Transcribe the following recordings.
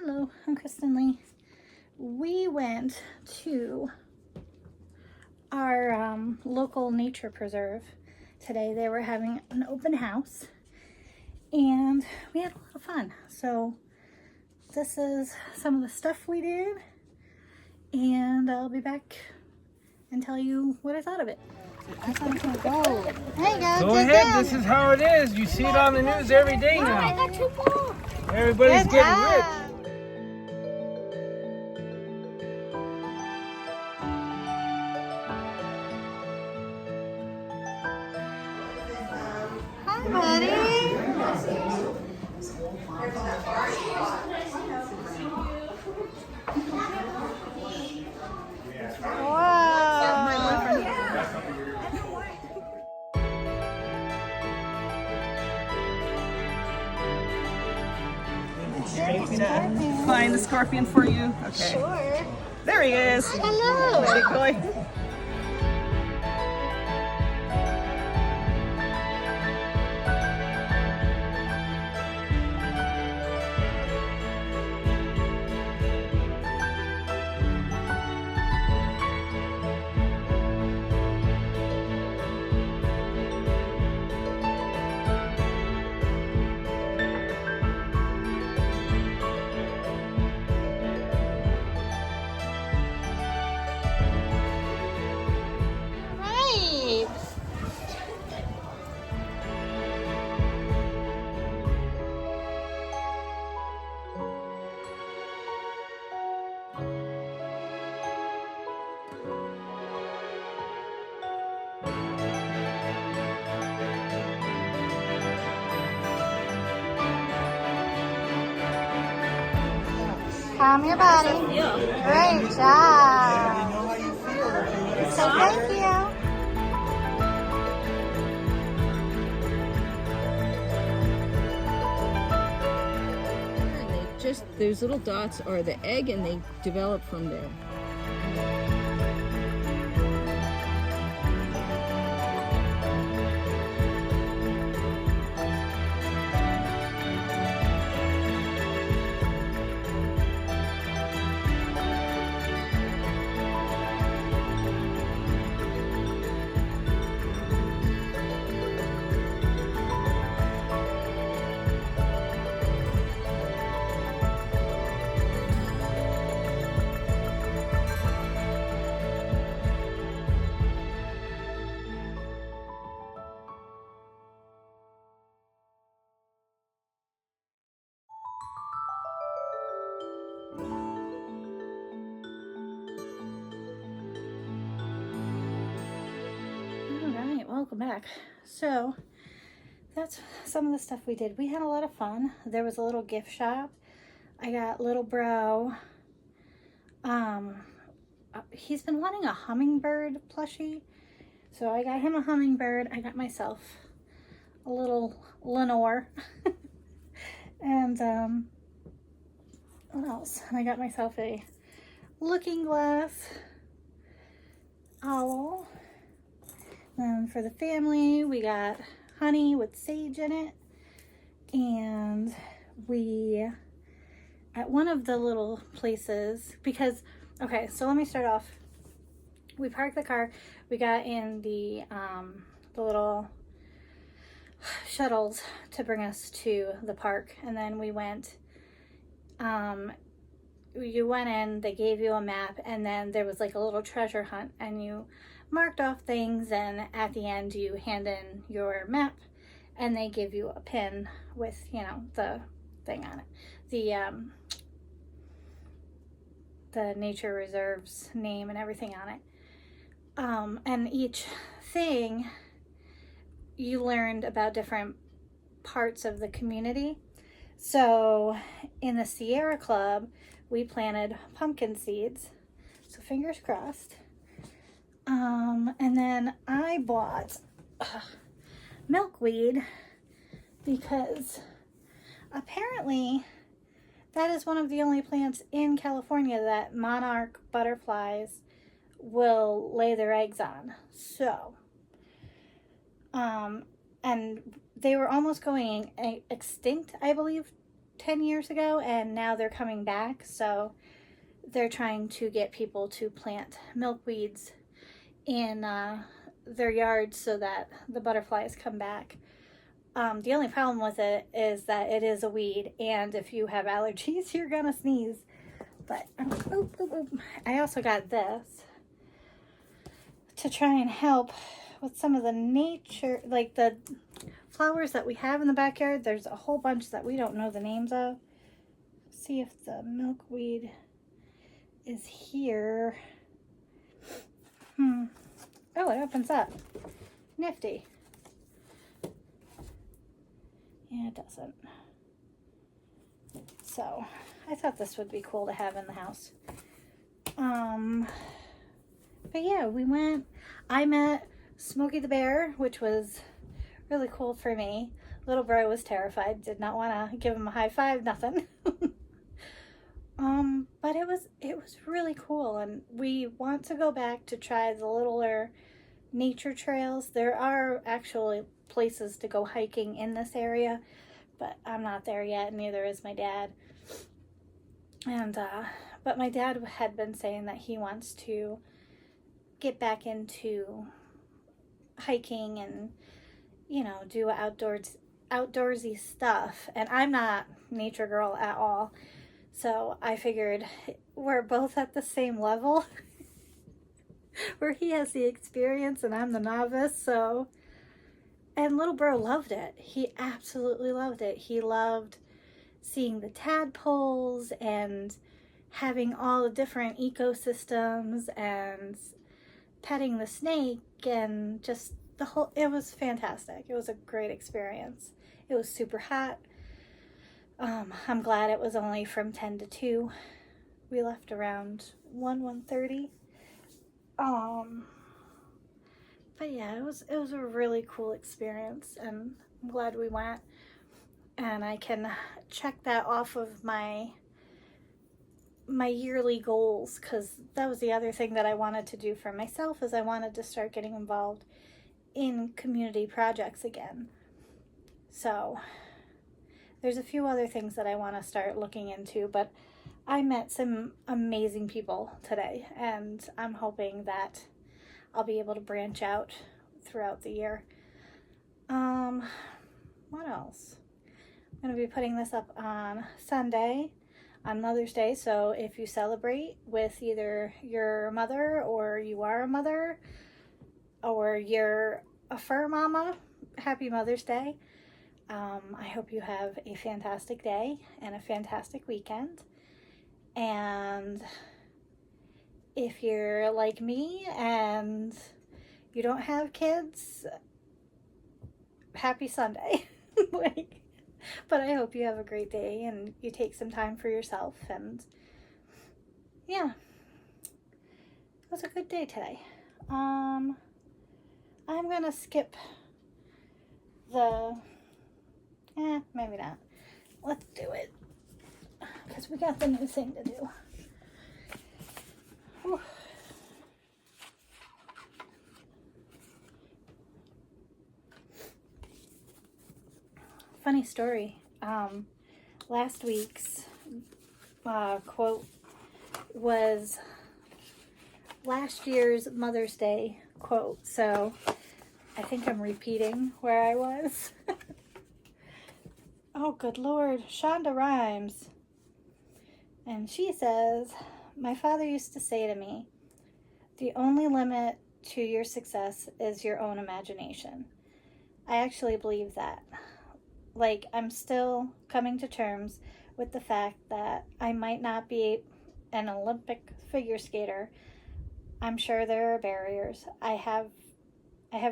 Hello, I'm Kristen Lee. We went to our local nature preserve today. They were having an open house and we had a lot of fun. So this is some of the stuff we did and I'll be back and tell you what I thought of it. I thought I was gonna go. There you go. Go ahead, this is how it is. You see it on the news every day now. I got two more. Everybody's getting rich. Hi, buddy. Find the scorpion for you. Okay. Sure. There he is. Hello. Big boy. Right. Calm your body. Great job. So thank you. Those little dots are the egg and they develop from there. Alright, welcome back. So that's some of the stuff we did. We had a lot of fun. There was a little gift shop. I got little bro. He's been wanting a hummingbird plushie. So I got him a hummingbird. I got myself a little Lenore. And what else? And I got myself a looking glass owl. And for the family, we got honey with sage in it. And we, at one of the little places, because, okay, so let me start off. We parked the car. We got in the little shuttles to bring us to the park. And then we went, you went in, they gave you a map, and then there was like a little treasure hunt, and you marked off things, and at the end you hand in your map and they give you a pin with, you know, the thing on it, the nature reserve's name and everything on it. And each thing you learned about different parts of the community. So in the Sierra Club we planted pumpkin seeds, so fingers crossed. And then I bought milkweed because apparently that is one of the only plants in California that monarch butterflies will lay their eggs on. So, and they were almost going extinct, I believe, 10 years ago, and now they're coming back. So they're trying to get people to plant milkweeds in their yards so that the butterflies come back. The only problem with it is that it is a weed, and if you have allergies, you're gonna sneeze. But I also got this to try and help with some of the nature, like the flowers that we have in the backyard. There's a whole bunch that we don't know the names of. See if the milkweed is here. Oh, it opens up. Nifty. Yeah, it doesn't. So, I thought this would be cool to have in the house. But yeah, I met Smokey the Bear, which was really cool for me. Little bro was terrified, did not want to give him a high five, nothing. But it was really cool, and we want to go back to try the littler nature trails. There are actually places to go hiking in this area, but I'm not there yet, neither is my dad. And but my dad had been saying that he wants to get back into hiking and, you know, do outdoorsy stuff, and I'm not nature girl at all. So I figured we're both at the same level where he has the experience and I'm the novice. So, and little bro loved it. He absolutely loved it. He loved seeing the tadpoles and having all the different ecosystems and petting the snake and just the whole, it was fantastic. It was a great experience. It was super hot. I'm glad it was only from 10 to 2. We left around 1:30. But yeah, it was a really cool experience, and I'm glad we went. And I can check that off of my yearly goals, because that was the other thing that I wanted to do for myself, is I wanted to start getting involved in community projects again. So there's a few other things that I want to start looking into, but I met some amazing people today, and I'm hoping that I'll be able to branch out throughout the year. What else? I'm going to be putting this up on Sunday, on Mother's Day, so if you celebrate with either your mother, or you are a mother, or you're a fur mama, happy Mother's Day. I hope you have a fantastic day and a fantastic weekend. And if you're like me and you don't have kids, happy Sunday. But I hope you have a great day and you take some time for yourself. And yeah, it was a good day today. I'm gonna skip the maybe not. Let's do it, because we got the new thing to do. Whew. Funny story. Last week's quote was last year's Mother's Day quote, so I think I'm repeating where I was. Oh, good Lord. Shonda Rhimes. And she says, "My father used to say to me, the only limit to your success is your own imagination." I actually believe that. Like, I'm still coming to terms with the fact that I might not be an Olympic figure skater. I'm sure there are barriers. I have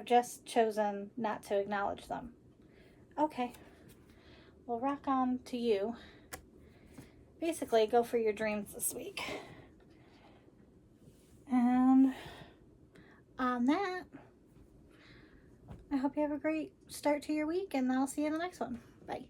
just chosen not to acknowledge them. Okay. Well, rock on to you. Basically, go for your dreams this week. And on that, I hope you have a great start to your week, and I'll see you in the next one. Bye.